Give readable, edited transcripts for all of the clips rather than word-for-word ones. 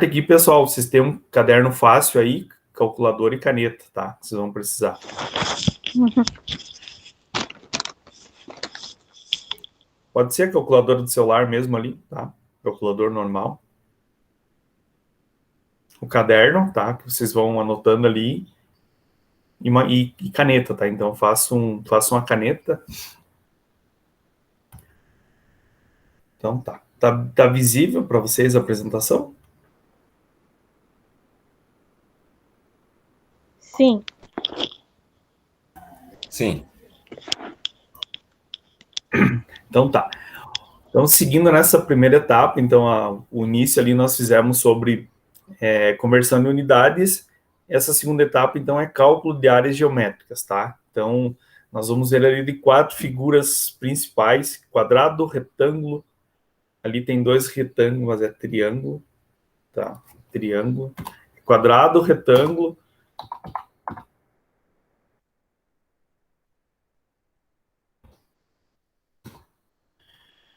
parte aqui, pessoal, vocês têm um caderno fácil aí, calculador e caneta, tá? Vocês vão precisar. Pode ser a calculadora do celular mesmo ali, tá? Calculador normal. O caderno, tá? Que vocês vão anotando ali. E caneta, tá? Então, faço uma caneta. Então, tá. Tá visível para vocês a apresentação? Sim. Sim. Então, tá. Então, seguindo nessa primeira etapa, então, o início ali nós fizemos sobre conversão de unidades. Essa segunda etapa, então, é cálculo de áreas geométricas, tá? Então, nós vamos ver ali de 4 figuras principais: quadrado, retângulo. Ali tem 2 retângulos, mas é triângulo, tá? Triângulo. Quadrado, retângulo.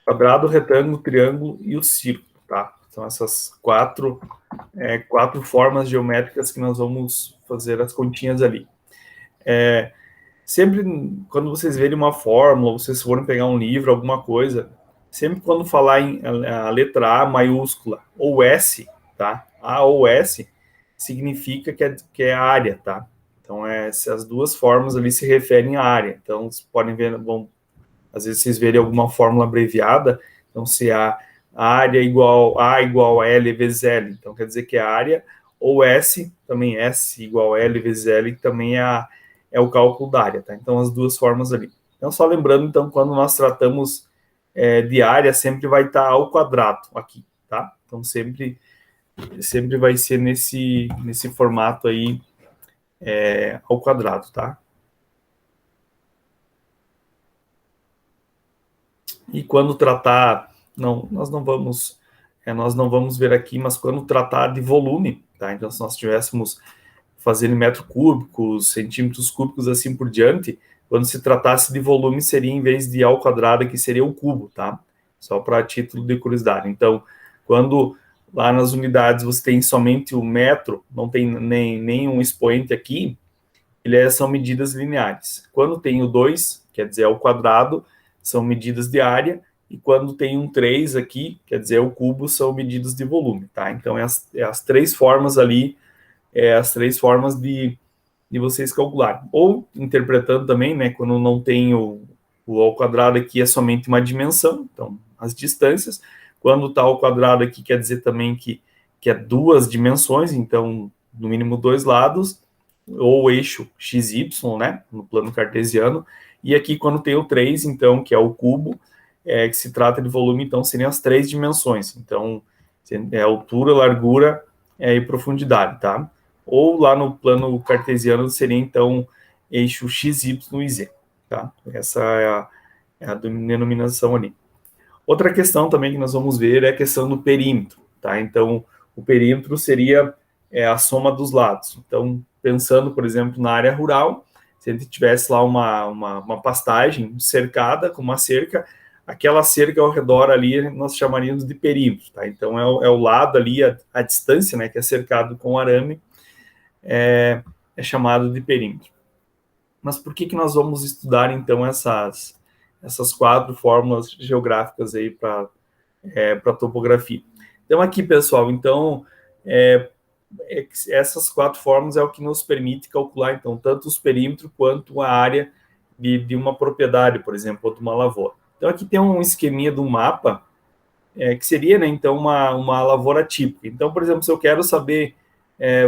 Quadrado, retângulo, triângulo e o círculo, tá? São essas quatro formas geométricas que nós vamos fazer as continhas ali. Sempre, quando vocês verem uma fórmula, vocês forem pegar um livro, alguma coisa, sempre quando falar em a letra A maiúscula ou S, tá? A ou S, significa que é a área, tá? Então, as duas formas ali se referem à área. Então, vocês podem ver, às vezes vocês verem alguma fórmula abreviada, então se a área igual a L vezes L, então quer dizer que é a área, ou S, também S igual a L vezes L, também é o cálculo da área, tá? Então as duas formas ali. Então só lembrando, então, quando nós tratamos de área, sempre vai estar ao quadrado aqui, tá? Então sempre vai ser nesse formato aí, ao quadrado, tá? E quando tratar, nós não vamos ver aqui, mas quando tratar de volume, tá? Então, se nós estivéssemos fazendo metros cúbicos, centímetros cúbicos, assim por diante, quando se tratasse de volume, seria, em vez de ao quadrado, aqui seria o cubo, tá? Só para título de curiosidade. Então, quando lá nas unidades você tem somente o metro, não tem nenhum expoente aqui, são medidas lineares. Quando tem o 2, quer dizer, ao quadrado, são medidas de área, e quando tem um 3 aqui, quer dizer, o cubo, são medidas de volume, tá? Então, as 3 formas ali, as 3 formas de vocês calcularem. Ou, interpretando também, né, quando não tem o ao quadrado aqui, é somente uma dimensão, então, as distâncias. Quando está ao quadrado aqui, quer dizer também que é 2 dimensões, então, no mínimo 2 lados, ou o eixo XY, né, no plano cartesiano. E aqui, quando tem o 3, então, que é o cubo, que se trata de volume, então, seriam as 3 dimensões. Então, altura, largura e profundidade, tá? Ou lá no plano cartesiano seria, então, eixo x, y e z, tá? Essa é a denominação ali. Outra questão também que nós vamos ver é a questão do perímetro, tá? Então, o perímetro seria a soma dos lados. Então, pensando, por exemplo, na área rural, se a gente tivesse lá uma pastagem cercada com uma cerca, aquela cerca ao redor ali nós chamaríamos de perímetro, tá? Então, é o lado ali, a distância, né, que é cercado com arame, é chamado de perímetro. Mas por que nós vamos estudar, então, essas 4 fórmulas geográficas aí para topografia? Então, aqui, pessoal, então, essas 4 fórmulas é o que nos permite calcular, então, tanto os perímetros quanto a área de uma propriedade, por exemplo, ou de uma lavoura. Então, aqui tem um esqueminha do mapa, que seria, né, então, uma lavoura típica. Então, por exemplo, se eu quero saber,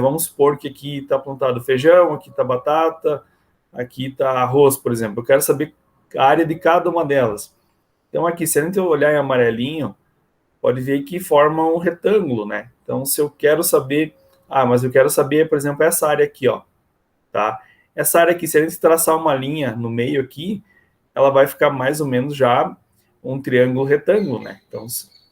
vamos supor que aqui está plantado feijão, aqui está batata, aqui está arroz, por exemplo. Eu quero saber a área de cada uma delas. Então, aqui, se a gente olhar em amarelinho, pode ver que forma um retângulo, né? Então, se eu quero saber... mas eu quero saber, por exemplo, essa área aqui, ó, tá? Essa área aqui, se a gente traçar uma linha no meio aqui, ela vai ficar mais ou menos já um triângulo retângulo, né? Então,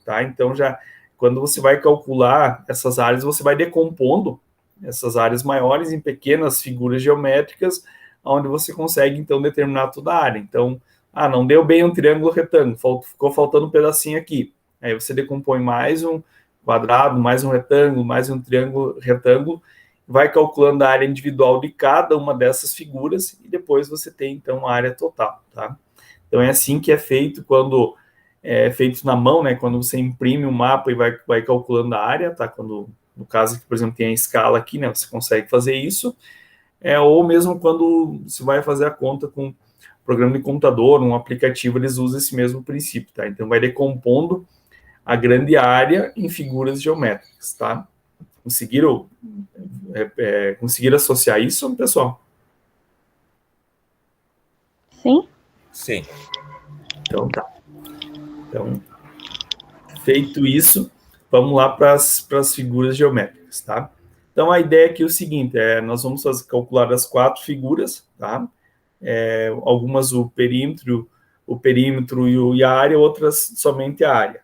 tá? Então, já quando você vai calcular essas áreas, você vai decompondo essas áreas maiores em pequenas figuras geométricas, onde você consegue, então, determinar toda a área. Então, não deu bem um triângulo retângulo, ficou faltando um pedacinho aqui. Aí você decompõe mais quadrado, mais um retângulo, mais um retângulo, vai calculando a área individual de cada uma dessas figuras e depois você tem, então, a área total, tá? Então, é assim que é feito quando é feito na mão, né? Quando você imprime o mapa e vai calculando a área, tá? Quando, no caso aqui, por exemplo, tem a escala aqui, né? Você consegue fazer isso. Ou mesmo quando você vai fazer a conta com programa de computador, um aplicativo, eles usam esse mesmo princípio, tá? Então, vai decompondo a grande área em figuras geométricas, tá? Conseguiram associar isso, pessoal? Sim. Sim. Então, tá. Então, feito isso, vamos lá para as figuras geométricas, tá? Então, a ideia aqui é o seguinte, nós vamos calcular as 4 figuras, tá? Algumas o perímetro e a área, outras somente a área.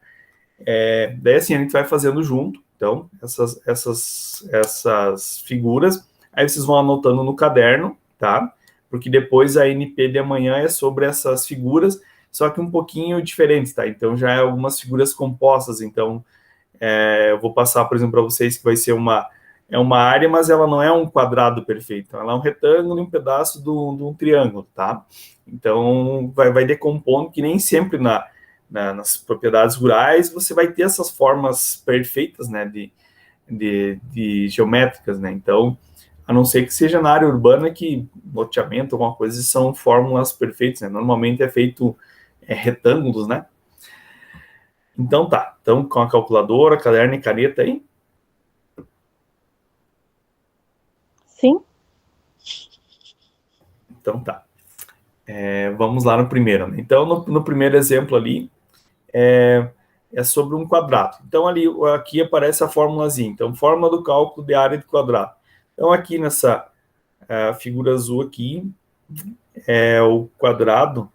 Daí, assim, a gente vai fazendo junto, então, essas figuras, aí vocês vão anotando no caderno, tá? Porque depois a NP de amanhã é sobre essas figuras, só que um pouquinho diferentes, tá? Então, já é algumas figuras compostas, então, eu vou passar, por exemplo, para vocês que vai ser uma área, mas ela não é um quadrado perfeito, então ela é um retângulo e um pedaço de um triângulo, tá? Então, vai decompondo, que nem sempre nas propriedades rurais você vai ter essas formas perfeitas, né, de geométricas, né? Então, a não ser que seja na área urbana que loteamento, alguma coisa, são fórmulas perfeitas, né? Normalmente é feito retângulos, né? Então tá, então com a calculadora, caderno e caneta aí? Sim. Então tá. Vamos lá no primeiro. Né? Então, no primeiro exemplo ali, é sobre um quadrado. Então, aqui aparece a formulazinha. Então, fórmula do cálculo de área de quadrado. Então, aqui nessa figura azul aqui, o quadrado.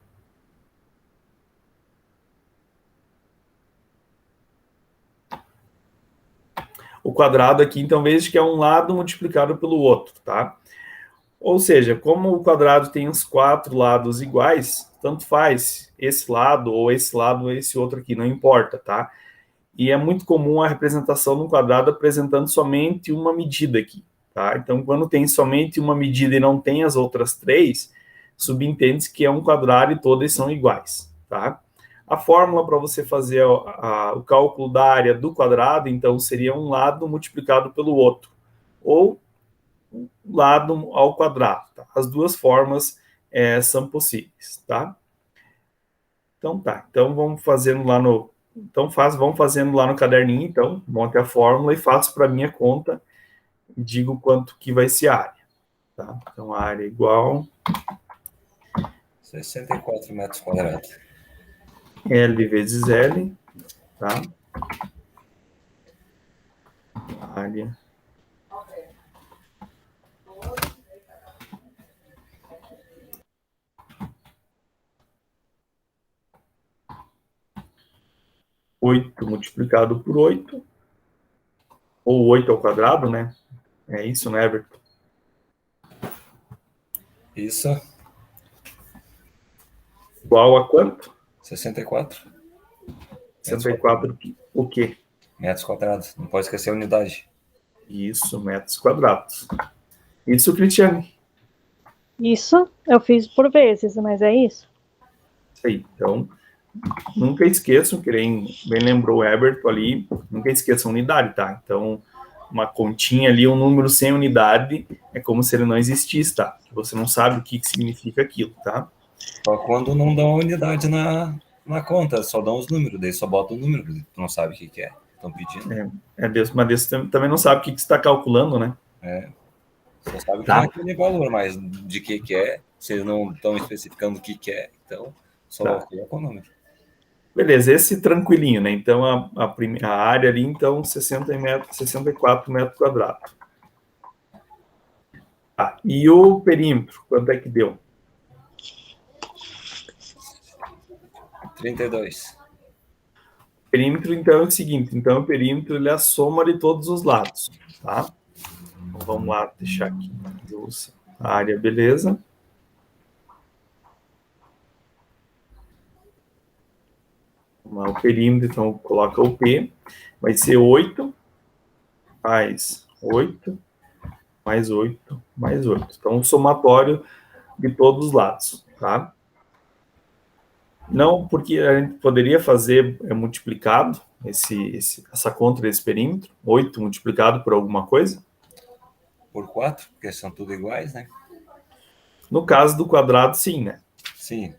O quadrado aqui, então, veja que é um lado multiplicado pelo outro, tá? Ou seja, como o quadrado tem os 4 lados iguais, tanto faz esse lado ou esse outro aqui, não importa, tá? E é muito comum a representação no quadrado apresentando somente uma medida aqui, tá? Então, quando tem somente uma medida e não tem as outras 3, subentende-se que é um quadrado e todas são iguais, tá? A fórmula para você fazer o cálculo da área do quadrado, então, seria um lado multiplicado pelo outro, ou lado ao quadrado. Tá? As duas formas são possíveis, tá? Então tá. Então vamos fazendo lá no. Então vamos fazendo lá no caderninho, então, monte a fórmula e faço para minha conta, digo quanto que vai ser a área. Tá? Então a área é igual 64 metros quadrados. L vezes L, tá? A área 8 multiplicado por 8, ou 8 ao quadrado, né? É isso, né, Everton? Isso. Igual a quanto? 64. 64 o quê? Metros quadrados. Não pode esquecer a unidade. Isso, metros quadrados. Isso, Cristiane? Isso eu fiz por vezes, mas é isso? Isso aí. Então, nunca esqueçam, que bem lembrou o Heberto ali, nunca esqueçam unidade, tá? Então, uma continha ali, um número sem unidade, é como se ele não existisse, tá? Você não sabe o que significa aquilo, tá? Só quando não dão a unidade na conta, só dão os números, daí só bota o número, tu não sabe o que é. Estão pedindo. Mas você também não sabe o que você está calculando, né? Só sabe que Tá. é aquele valor, mas de que é, se eles não estão especificando o que é, então só coloca o número. Beleza, esse tranquilinho, né? Então, a área ali, então, 64 metros quadrados. Tá. E o perímetro, quanto é que deu? 32. O perímetro, então, é o seguinte. Então, o perímetro, ele é a soma de todos os lados, tá? Então, vamos lá, deixar aqui a área, beleza? O perímetro, então, coloca o P, vai ser 8, mais 8, mais 8, mais 8. Então, o somatório de todos os lados, tá? Não, porque a gente poderia fazer multiplicado essa conta desse perímetro, 8 multiplicado por alguma coisa. Por 4, porque são tudo iguais, né? No caso do quadrado, sim, né? Sim,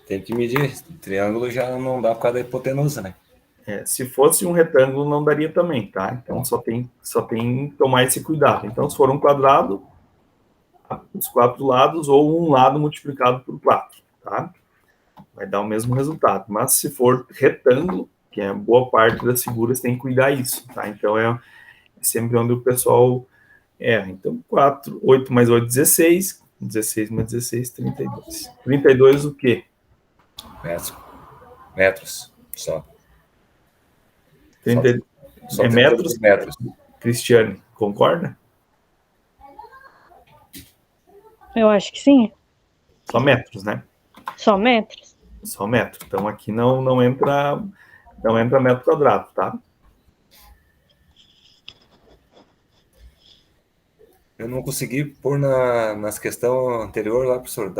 tem que medir. Triângulo já não dá por causa da hipotenusa, né? Se fosse um retângulo, não daria também, tá? Então, só tem que tomar esse cuidado. Então, se for um quadrado, os 4 lados, ou um lado multiplicado por 4, tá? Vai dar o mesmo resultado. Mas se for retângulo, que é boa parte das figuras, tem que cuidar isso, tá? Então, é sempre onde o pessoal erra. Então, 4, 8 mais 8, 16. 16 mais 16, 32. 32 o quê? Metros, só. 30, Só é 32 metros, metros. Cristiane, concorda? Eu acho que sim. Só metros, né? Só metros? Só metro. Então, aqui não entra metro quadrado, tá? Eu não consegui pôr nas questões anterior lá, professor,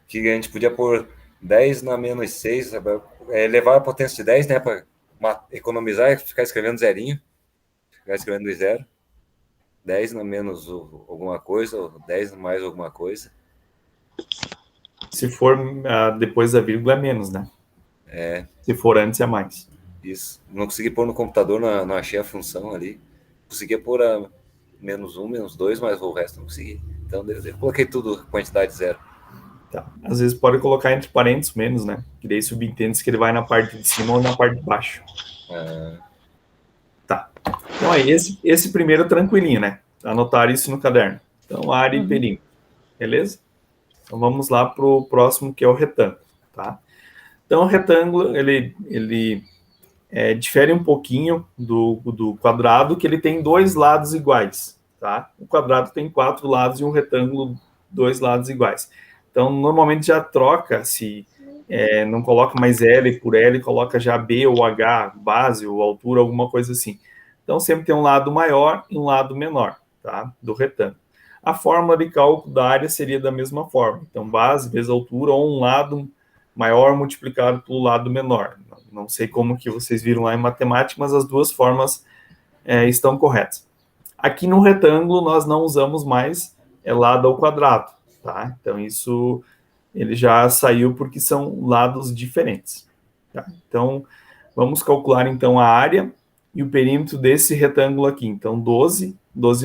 que a gente podia pôr 10 na menos 6, elevar a potência de 10, né, para economizar e ficar escrevendo zerinho, ficar escrevendo zero. 10 na menos alguma coisa, ou 10 mais alguma coisa. Se for depois da vírgula, é menos, né? Se for antes, é mais. Isso. Não consegui pôr no computador, não achei a função ali. Conseguia pôr a menos 1, menos 2, mas o resto não consegui. Então eu coloquei tudo quantidade zero. Tá. Às vezes pode colocar entre parênteses menos, né? Que daí subentende que ele vai na parte de cima ou na parte de baixo. Tá. Então aí, esse primeiro tranquilinho, né? Anotar isso no caderno. Então, área e perímetro. Beleza? Então vamos lá para o próximo, que é o retângulo, tá? Então o retângulo, ele difere um pouquinho do quadrado, que ele tem 2 lados iguais, tá? O quadrado tem 4 lados e um retângulo 2 lados iguais. Então, normalmente já troca, se não coloca mais L por L, coloca já B ou H, base ou altura, alguma coisa assim. Então, sempre tem um lado maior e um lado menor, tá? Do retângulo. A fórmula de cálculo da área seria da mesma forma. Então, base vezes altura, ou um lado maior multiplicado pelo lado menor. Não sei como que vocês viram lá em matemática, mas as duas formas estão corretas. Aqui no retângulo, nós não usamos mais lado ao quadrado, tá? Então, isso ele já saiu porque são lados diferentes. Tá? Então, vamos calcular, então, a área e o perímetro desse retângulo aqui. Então, 12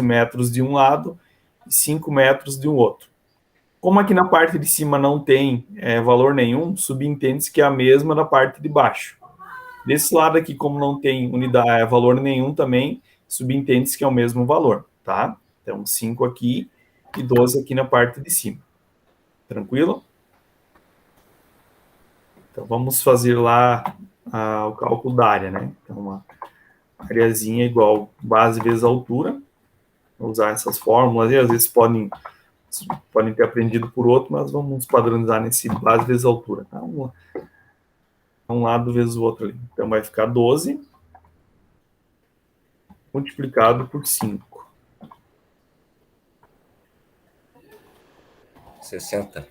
metros de um lado e 5 metros de um outro. Como aqui na parte de cima não tem valor nenhum, subentende-se que é a mesma na parte de baixo. Desse lado aqui, como não tem valor nenhum também, subentende-se que é o mesmo valor, tá? Então, 5 aqui e 12 aqui na parte de cima. Tranquilo? Então, vamos fazer lá o cálculo da área, né? Então, uma areazinha igual base vezes altura. Vou usar essas fórmulas e às vezes podem ter aprendido por outro, mas vamos padronizar nesse base vezes altura, tá? Um lado vezes o outro ali. Então, vai ficar 12 multiplicado por 5. 60.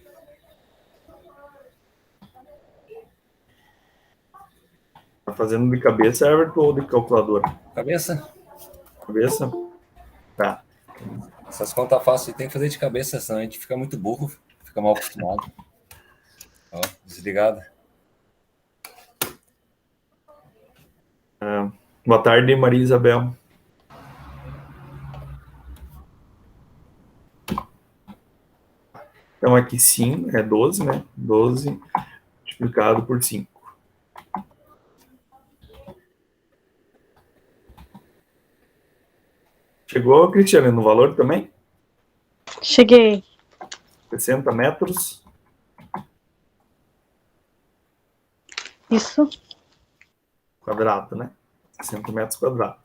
Tá fazendo de cabeça, Everton, ou de calculadora? Cabeça? Cabeça? Tá. Essas contas fáceis tem que fazer de cabeça, senão a gente fica muito burro, fica mal acostumado. Ó, desligado. Boa tarde, Maria Isabel. Então, aqui sim, é 12, né? 12 multiplicado por 5. Chegou, Cristiane, no valor também? Cheguei. 60 metros. Isso. Quadrado, né? 60 metros quadrados.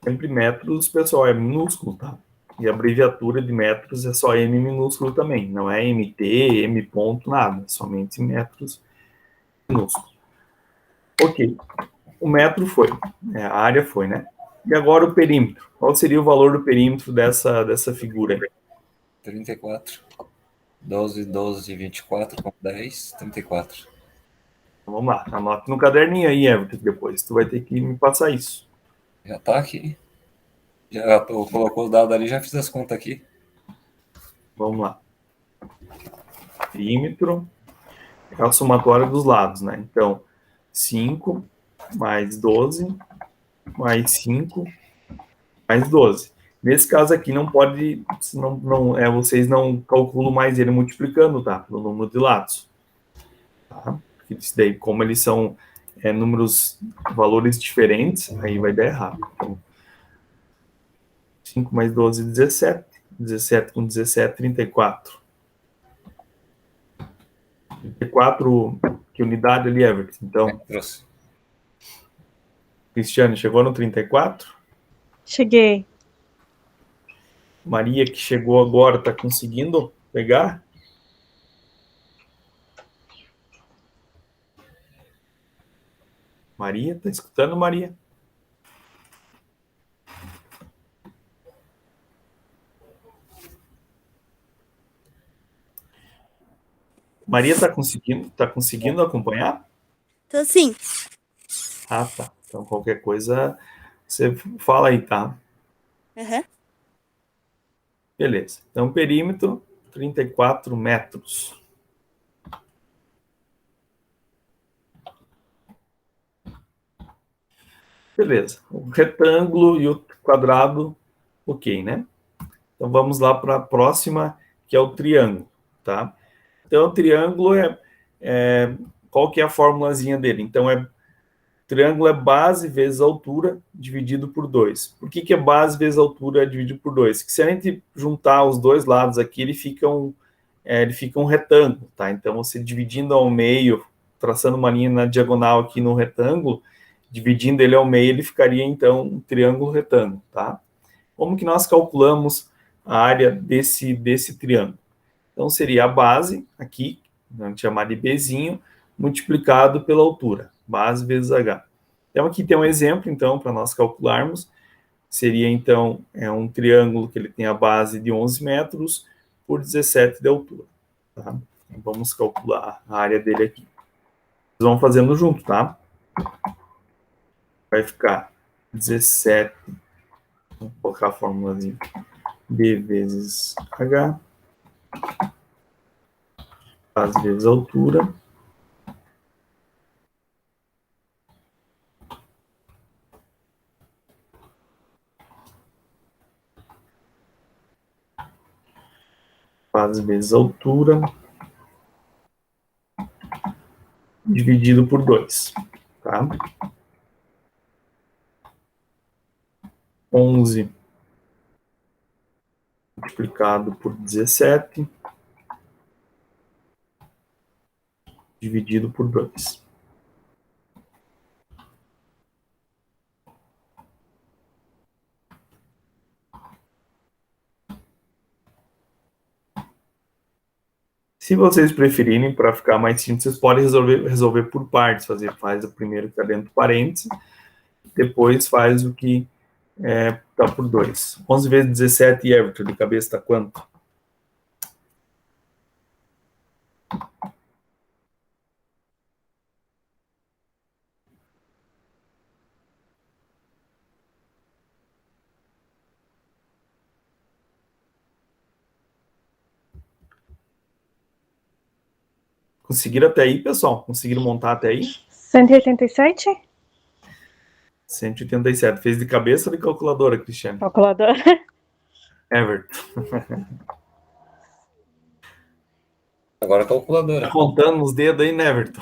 Sempre metros, pessoal, é minúsculo, tá? E a abreviatura de metros é só M minúsculo também. Não é MT, M ponto, nada. Somente metros minúsculo. Ok. O metro foi. A área foi, né? E agora o perímetro. Qual seria o valor do perímetro dessa figura aí? 34. 12, 12, 24, com 10, 34. Então, vamos lá. Anota no caderninho aí, Everton, depois. Tu vai ter que me passar isso. Já tá aqui. Já colocou os dados ali, já fiz as contas aqui. Vamos lá. Perímetro é a somatória dos lados, né? Então, 5 mais 12 mais 5 mais 12. Nesse caso aqui não pode, vocês não calculam mais ele multiplicando, tá? Pelo número de lados. Tá? Isso daí, como eles são números, valores diferentes, aí vai dar errado. Então, 5 mais 12, 17. 17 com 17, 34. 34, que unidade ali, Everton? Então, Cristiane, chegou no 34? Cheguei. Maria, que chegou agora, está conseguindo pegar? Maria, está escutando, Maria? Maria está conseguindo acompanhar? Tô sim. Ah, tá. Então, qualquer coisa, você fala aí, tá? Uhum. Beleza. Então, perímetro, 34 metros. Beleza. O retângulo e o quadrado, ok, né? Então, vamos lá para a próxima, que é o triângulo, tá? Então, o triângulo qual que é a formulazinha dele? Então, triângulo é base vezes altura dividido por 2. Por que é base vezes altura dividido por 2? Que se a gente juntar os dois lados aqui, ele fica um retângulo, tá? Então, você dividindo ao meio, traçando uma linha na diagonal aqui no retângulo, dividindo ele ao meio, ele ficaria, então, um triângulo retângulo, tá? Como que nós calculamos a área desse triângulo? Então, seria a base, aqui, vamos chamar de Bzinho, multiplicado pela altura, base vezes H. Então, aqui tem um exemplo, então, para nós calcularmos. Seria, então, um triângulo que ele tem a base de 11 metros por 17 de altura. Tá? Então, vamos calcular a área dele aqui. Vocês vão fazendo junto, tá? Vai ficar 17, vamos colocar a formulazinha, B vezes H, base vezes altura, base vezes altura, dividido por 2, tá? 11 multiplicado por 17, dividido por 2. Se vocês preferirem, para ficar mais simples, vocês podem resolver por partes. Faz o primeiro que está dentro do parênteses, depois faz o que está por 2. 11 vezes 17, e Everton, de cabeça está quanto? Conseguiram até aí, pessoal? Conseguiram montar até aí? 187? 187. Fez de cabeça ou de calculadora, Cristiane? Calculadora. Everton. Agora a calculadora. Tá contando nos dedos aí, né, Everton?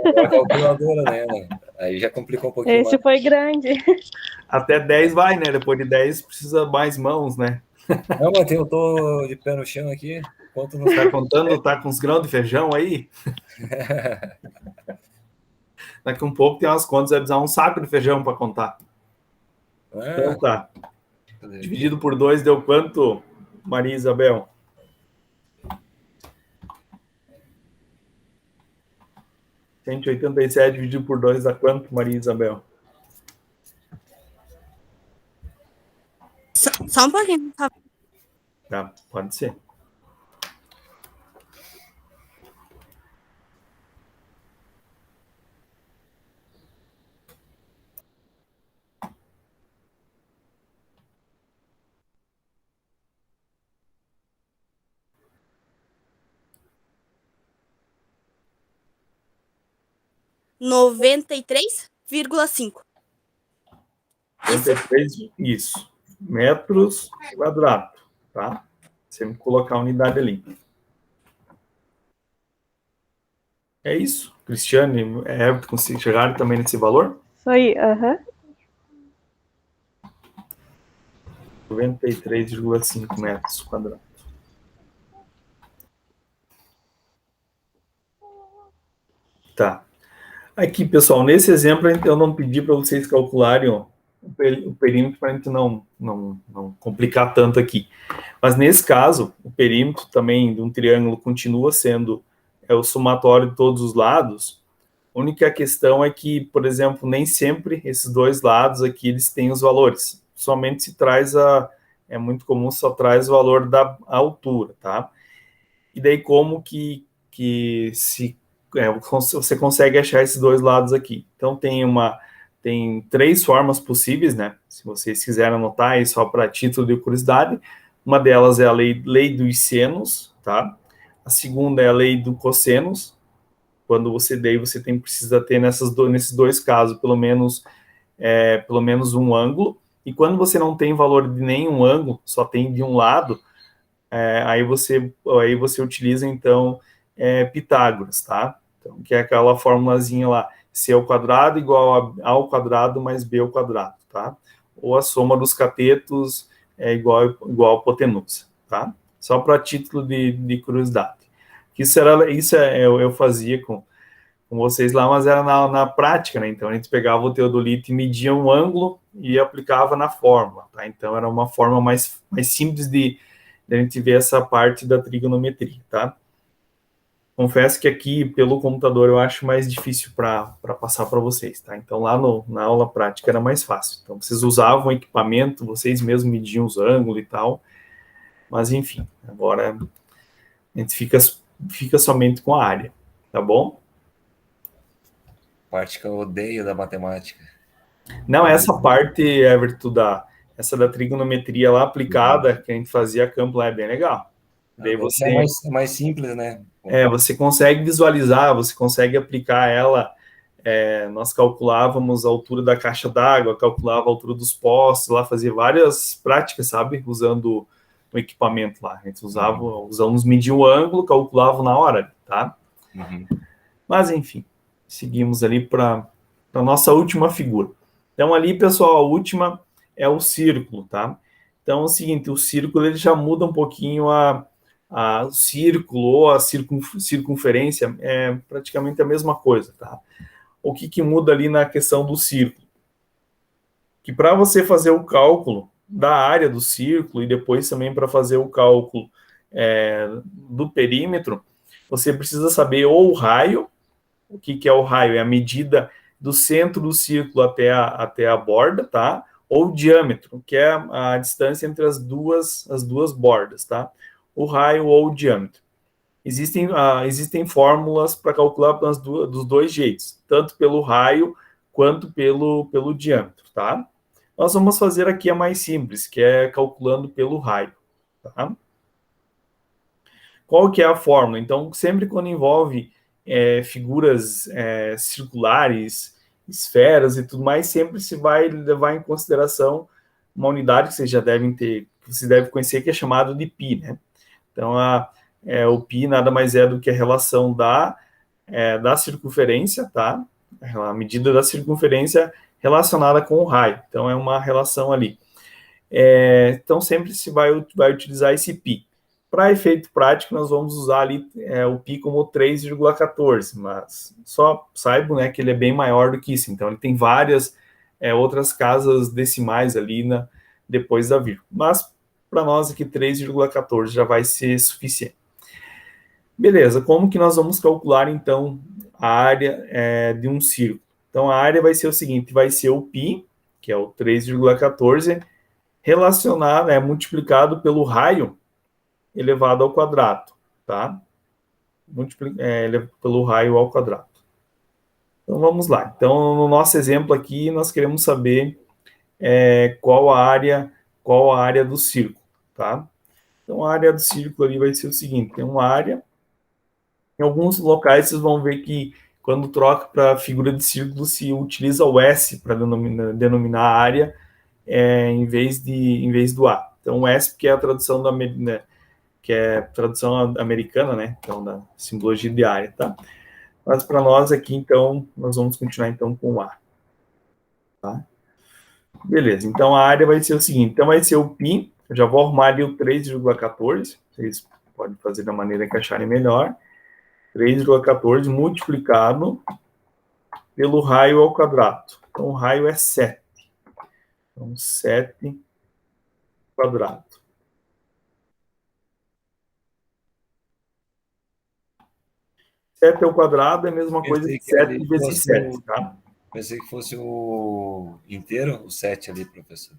Agora a calculadora, né? Aí já complicou um pouquinho Esse mais. foi grande. Até 10 vai, né? Depois de 10 precisa mais mãos, né? Não, mas eu tô de pé no chão aqui. Conto no... Tá contando, tá com os grãos de feijão aí? Daqui um pouco tem umas contas, vai precisar um saco de feijão para contar. Então tá. Cadê? Dividido por 2 deu quanto, Maria Isabel? 187 dividido por 2 dá quanto, Maria Isabel? Só um pouquinho, tá? Tá, pode ser. Noventa e 93,5. 33, isso. Metros quadrados, tá? Sempre colocar a unidade ali. É isso. Cristiane, Everton, chegaram também nesse valor? Isso aí, aham. 93,5 metros quadrados. Tá. Aqui, pessoal, nesse exemplo eu não pedi para vocês calcularem ó, o perímetro para a gente não complicar tanto aqui. Mas nesse caso, o perímetro também de um triângulo continua sendo o somatório de todos os lados. A única questão é que, por exemplo, nem sempre esses dois lados aqui eles têm os valores. Somente se traz é muito comum só traz o valor da altura, tá? E daí como que você consegue achar esses dois lados aqui? Então tem 3 formas possíveis, né? Se vocês quiserem anotar aí só para título de curiosidade, uma delas é a lei dos senos, tá? A segunda é a lei do cossenos. Quando você precisa ter nesses dois casos pelo menos um ângulo. E quando você não tem valor de nenhum ângulo, só tem de um lado, aí você utiliza então Pitágoras, tá? Então, que é aquela formulazinha lá, C ao quadrado igual a ao quadrado mais B ao quadrado, tá? Ou a soma dos catetos é igual à hipotenusa, tá? Só para título de curiosidade. Eu fazia com vocês lá, mas era na prática, né? Então a gente pegava o teodolito e media um ângulo e aplicava na fórmula, tá? Então era uma forma mais simples de a gente ver essa parte da trigonometria, tá? Confesso que aqui, pelo computador, eu acho mais difícil para passar para vocês, tá? Então, lá na aula prática era mais fácil. Então, vocês usavam equipamento, vocês mesmos mediam os ângulos e tal. Mas, enfim, agora a gente fica somente com a área, tá bom? Parte que eu odeio da matemática. Não, essa parte, Everton, essa da trigonometria lá aplicada, que a gente fazia campo lá, é bem legal. Daí você é mais simples, né? Você consegue visualizar, você consegue aplicar ela. Nós calculávamos a altura da caixa d'água, calculava a altura dos postes, lá fazia várias práticas, sabe? Usando o equipamento lá. A gente os alunos mediam o ângulo, calculavam na hora, tá? Uhum. Mas, enfim, seguimos ali para a nossa última figura. Então, ali, pessoal, a última é o círculo, tá? Então, é o seguinte, o círculo ele já muda um pouquinho o círculo ou a circunferência, é praticamente a mesma coisa, tá? O que muda ali na questão do círculo? Que para você fazer o cálculo da área do círculo e depois também para fazer o cálculo do perímetro, você precisa saber ou o raio. O que é o raio? É a medida do centro do círculo até a borda, tá? Ou o diâmetro, que é a distância entre as duas bordas, tá? O raio ou o diâmetro. Existem fórmulas para calcular dos dois jeitos, tanto pelo raio quanto pelo diâmetro, tá? Nós vamos fazer aqui a mais simples, que é calculando pelo raio, tá? Qual que é a fórmula? Então, sempre quando envolve figuras circulares, esferas e tudo mais, sempre se vai levar em consideração uma unidade que vocês já devem ter, que vocês devem conhecer, que é chamado de π, né? Então, o π nada mais é do que a relação da circunferência, tá? A medida da circunferência relacionada com o raio. Então, é uma relação ali. Então, sempre se vai utilizar esse π. Para efeito prático, nós vamos usar ali o π como 3,14, mas só saibam, né, que ele é bem maior do que isso. Então, ele tem várias outras casas decimais ali depois da vírgula. Mas, para nós aqui, 3,14 já vai ser suficiente. Beleza, como que nós vamos calcular, então, a área de um círculo? Então, a área vai ser o seguinte, vai ser o π, que é o 3,14, relacionado, multiplicado pelo raio elevado ao quadrado, tá? Pelo raio ao quadrado. Então, vamos lá. Então, no nosso exemplo aqui, nós queremos saber qual a área do círculo, tá? Então, a área do círculo ali vai ser o seguinte, tem uma área, em alguns locais vocês vão ver que quando troca para a figura de círculo se utiliza o S para denominar a área em vez do A. Então, o S que é a tradução que é a tradução americana, né? Então, da simbologia de área, tá? Mas para nós aqui, então, nós vamos continuar então com o A. Tá? Beleza, então a área vai ser o seguinte, então vai ser o π, eu já vou arrumar ali o 3,14, vocês podem fazer da maneira que acharem melhor, 3,14 multiplicado pelo raio ao quadrado. Então o raio é 7. Então 7 quadrado. Sete ao quadrado é a mesma coisa que 7 vezes 7, tá? Pensei que fosse o inteiro, o 7 ali, professor.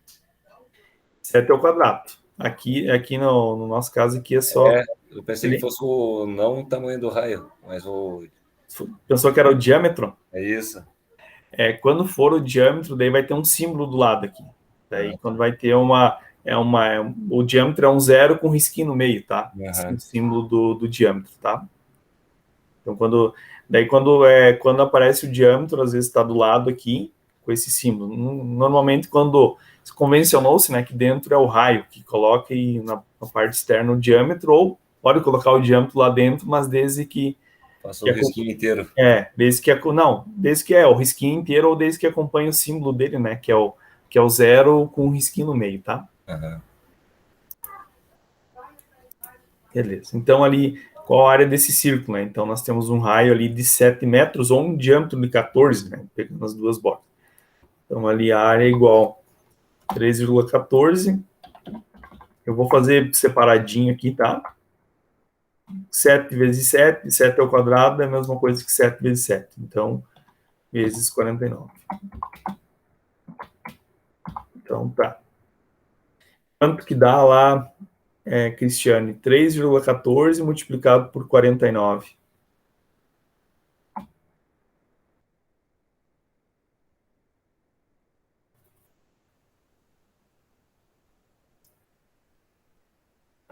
7 ao quadrado. Aqui no nosso caso aqui é só... eu pensei que fosse não o tamanho do raio, mas o... Pensou que era o diâmetro? É isso. Quando for o diâmetro, daí vai ter um símbolo do lado aqui. Daí quando vai ter o diâmetro é um zero com risquinho no meio, tá? O símbolo do diâmetro, tá? Então, quando aparece o diâmetro, às vezes está do lado aqui, com esse símbolo. Normalmente, quando convencionou-se, né, que dentro é o raio, que coloca aí na parte externa o diâmetro, ou pode colocar o diâmetro lá dentro, mas desde que... Passou o risquinho inteiro. Desde que é o risquinho inteiro, ou desde que acompanha o símbolo dele, né, que é o zero com um risquinho no meio, tá? Beleza. Então, ali... Qual a área desse círculo, né? Então, nós temos um raio ali de 7 metros ou um diâmetro de 14, né? Pegando as duas bordas. Então, ali a área é igual a 3,14. Eu vou fazer separadinho aqui, tá? 7 vezes 7, 7 ao quadrado é a mesma coisa que 7 vezes 7. Então, vezes 49. Então, tá. Quanto que dá lá... Cristiane, 3,14 multiplicado por 49.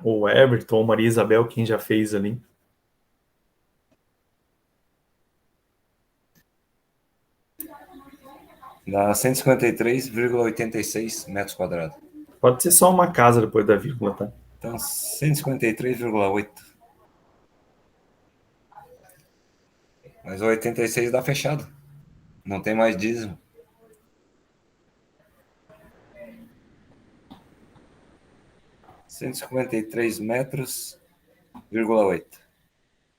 Ou Everton, ou Maria Isabel, quem já fez ali. Dá 153,86 metros quadrados. Pode ser só uma casa depois da vírgula, tá? Então, 153,8. Mas o 86 dá fechado. Não tem mais dízimo. metros, 8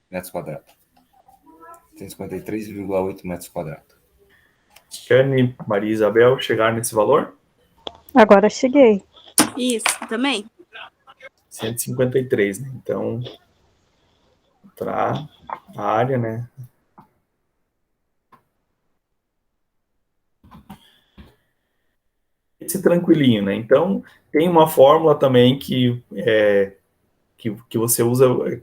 metros quadrados. 153,8 metros quadrados. Cristiane, Maria Isabel, chegaram nesse valor? Agora cheguei. Isso, também. 153, né? Então, para a área, né? Esse tranquilinho, né? Então, tem uma fórmula também que você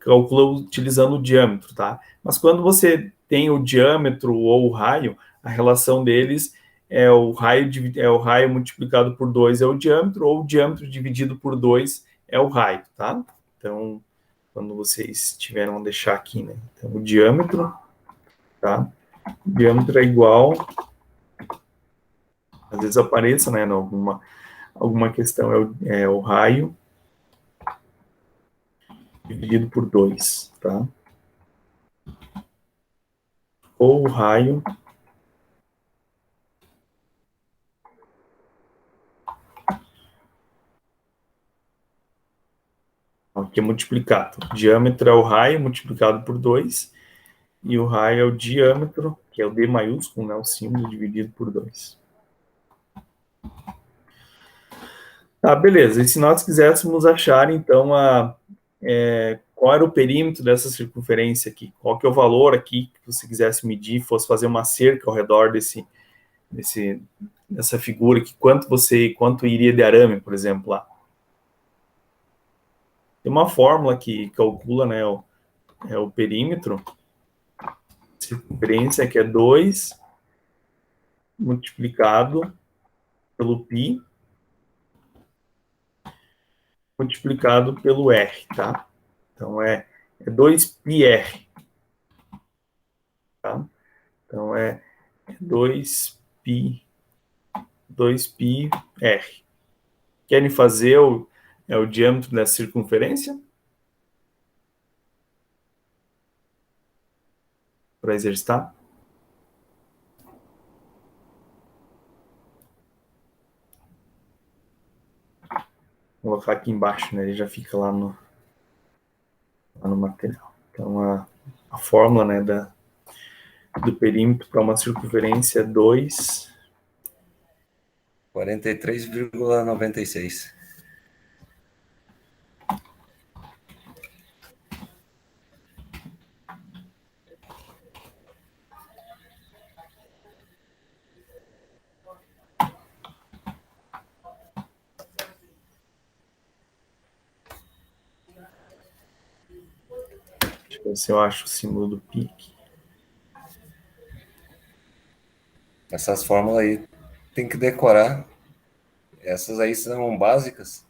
calcula utilizando o diâmetro, tá? Mas quando você tem o diâmetro ou o raio, a relação deles é o raio multiplicado por 2 é o diâmetro, ou o diâmetro dividido por 2 é o raio, tá? Então, quando vocês tiveram a deixar aqui, né? Então, o diâmetro, tá? O diâmetro é igual... Às vezes apareça, né? Alguma questão é o raio dividido por 2, tá? Ou o raio aqui é multiplicado. O diâmetro é o raio multiplicado por 2, e o raio é o diâmetro, que é o D maiúsculo, né? O símbolo dividido por 2. Tá, beleza. E se nós quiséssemos achar, então, qual era o perímetro dessa circunferência aqui? Qual que é o valor aqui que você quisesse medir, fosse fazer uma cerca ao redor dessa figura aqui, quanto iria de arame, por exemplo, lá? Tem uma fórmula que calcula, né, o perímetro, circunferência, que é 2 multiplicado pelo π multiplicado pelo r, tá? Então, é 2πr, tá? Então, é 2πr. Querem fazer o diâmetro da circunferência? Para exercitar? Vou colocar aqui embaixo, né? Ele já fica lá no material. Então, a fórmula, né, do perímetro para uma circunferência é 2... 43,96. Deixa eu ver se eu acho o símbolo do π aqui. Essas fórmulas aí tem que decorar. Essas aí são básicas.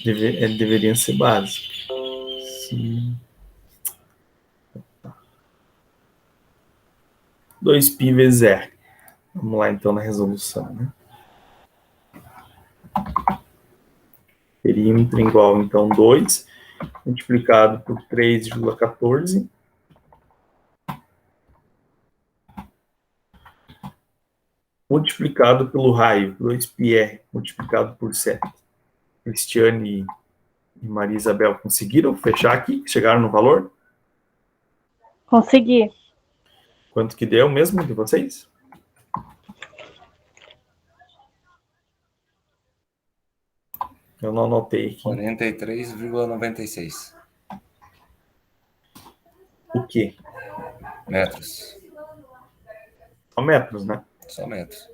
Deveriam ser básicos. Sim. 2π vezes r. Vamos lá, então, na resolução, né? Perímetro igual, então, 2 multiplicado por 3,14 multiplicado pelo raio, 2πr multiplicado por 7. Cristiane e Maria Isabel conseguiram fechar aqui? Chegaram no valor? Consegui. Quanto que deu mesmo de vocês? Eu não anotei aqui. 43,96 O quê? metros. Só metros, né? Só metros.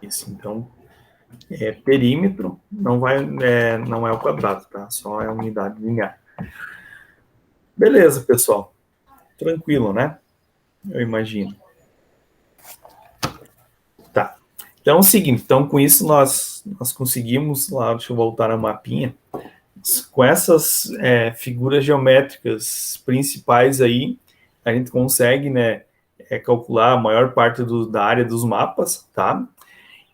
Isso, então, perímetro não é o quadrado, tá? Só é a unidade linear. Beleza, pessoal. Tranquilo, né? Eu imagino. Tá. Então é o seguinte, então com isso nós conseguimos, lá, deixa eu voltar no mapinha, com essas figuras geométricas principais aí, a gente consegue, né, calcular a maior parte da área dos mapas, tá?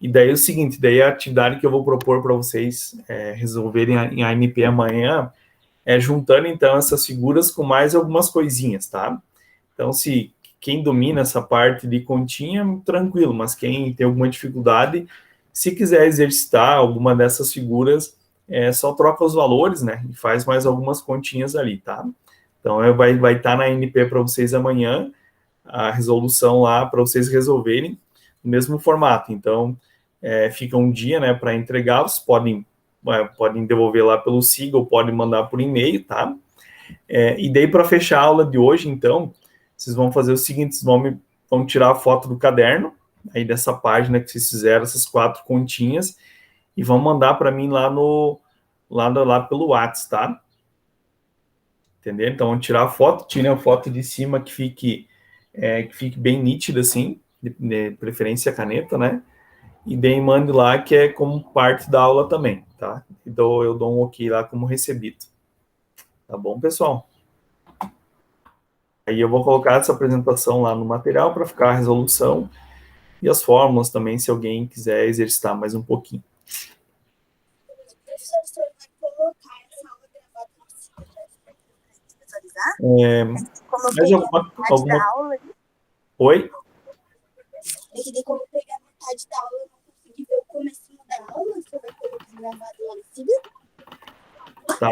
E daí é o seguinte, daí a atividade que eu vou propor para vocês resolverem em AMP amanhã juntando, então, essas figuras com mais algumas coisinhas, tá? Então, se quem domina essa parte de continha, tranquilo, mas quem tem alguma dificuldade, se quiser exercitar alguma dessas figuras, só troca os valores, né? E faz mais algumas continhas ali, tá? Então, vai estar na NP para vocês amanhã, a resolução lá para vocês resolverem no mesmo formato. Então, fica um dia, né, para entregar, vocês podem devolver lá pelo SIGA ou podem mandar por e-mail, tá? E daí, para fechar a aula de hoje, então, vocês vão fazer o seguinte, vocês vão tirar a foto do caderno, aí dessa página que vocês fizeram, essas 4 continhas, e vão mandar para mim lá pelo WhatsApp, tá? Entendeu? Então, vão tirar a foto, tirem a foto de cima que fique bem nítida, assim, de preferência a caneta, né? E daí mande lá, que é como parte da aula também, tá? Então, eu dou um ok lá como recebido. Tá bom, pessoal? Aí eu vou colocar essa apresentação lá no material para ficar a resolução e as fórmulas também, se alguém quiser exercitar mais um pouquinho. Professor, o senhor vai colocar essa aula gravada no site para visualizar? Como eu Mais peguei alguma... metade da aula, Oi? é que daí como eu peguei a metade da aula, eu não consegui ver o comecinho da aula, o senhor vai colocar gravado lá no SIGA? Tá,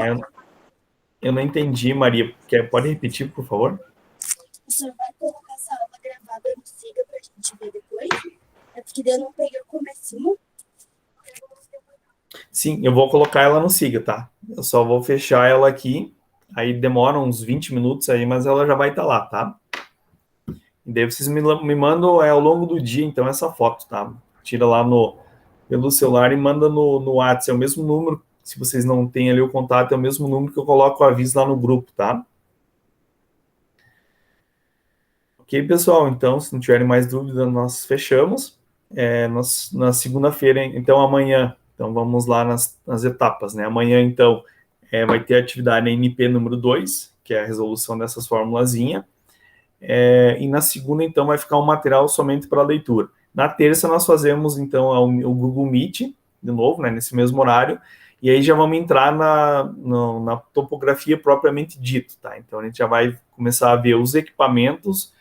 eu não entendi, Maria. Pode repetir, por favor? O senhor vai colocar essa aula hoje. É porque daí eu não peguei o comecinho. Sim, eu vou colocar ela no Siga, tá? Eu só vou fechar ela aqui, aí demora uns 20 minutos aí, mas ela já vai estar lá, tá? E daí vocês me mandam ao longo do dia, então, essa foto, tá? Tira lá pelo celular e manda no WhatsApp, é o mesmo número, se vocês não têm ali o contato, é o mesmo número que eu coloco o aviso lá no grupo, tá? Ok, pessoal, então, se não tiverem mais dúvidas, nós fechamos. Na segunda-feira, então, amanhã, então vamos lá nas etapas, né? Amanhã, então, vai ter a atividade NP número 2, que é a resolução dessas formulazinhas. E na segunda, então, vai ficar um material somente para leitura. Na terça, nós fazemos, então, o Google Meet, de novo, né, nesse mesmo horário, e aí já vamos entrar na topografia propriamente dito, tá? Então, a gente já vai começar a ver os equipamentos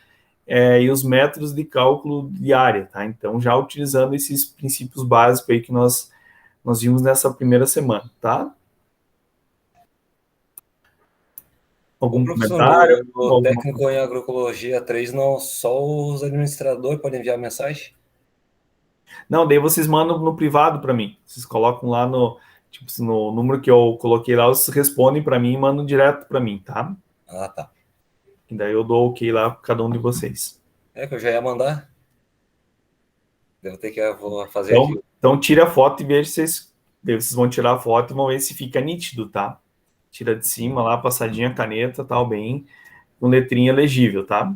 e os métodos de cálculo de área, tá? Então, já utilizando esses princípios básicos aí que nós vimos nessa primeira semana, tá? Algum Professor, comentário? no técnico em agroecologia 3, não, só os administradores podem enviar mensagem? Não, daí vocês mandam no privado para mim. Vocês colocam lá tipo, no número que eu coloquei lá, vocês respondem para mim e mandam direto para mim, tá? Ah, tá. E daí eu dou ok lá para cada um de vocês. É que eu já ia mandar. Devo ter que vou fazer aqui. Então tira a foto e veja se vocês vão tirar a foto e vão ver se fica nítido, tá? Tira de cima lá, passadinha a caneta, tal, bem, com letrinha legível, tá?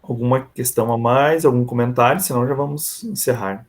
Alguma questão a mais, algum comentário? Senão já vamos encerrar.